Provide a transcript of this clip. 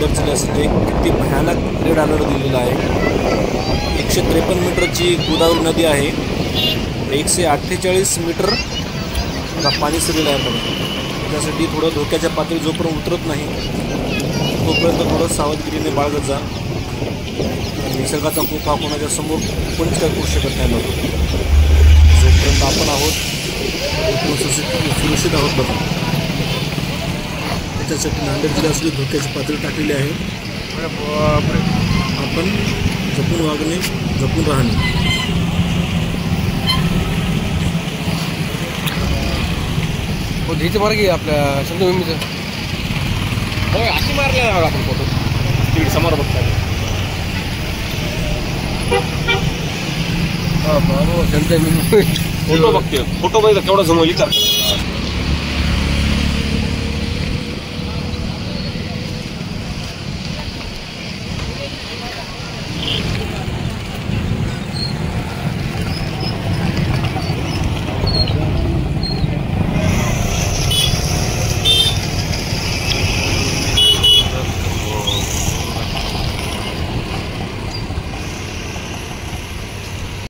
नांदेड जिल्ह्यासाठी किती भयानक रेड अलर्ट दिलेला आहे। 153 मीटरची गोदावरी नदी आहे, 148 मीटर आता पाणी शिरलेलं आहे बघा। त्यासाठी थोडं धोक्याच्या पातळी जोपर्यंत उतरत नाही तोपर्यंत थोडं सावधगिरीने बाळगत जा। निसर्गाचा खूप हा कोणाच्या समोर कोणीच काय करू शकत नाही बघा। जोपर्यंत आपण आहोत सुरक्षित आहोत बघा। त्याच्यासाठी नांदेड जिल्ह्यातली धोक्याची पातळी टाकलेली आहे। आपण जपून वागणे, जपून राहणे। घ्यायचं मार्ग आहे आपल्या संतभूमीचं अशी मारले ना आपण फोटो तिकडे समोर बघता फोटो बघते, फोटो बघितला केवढा जमवली तर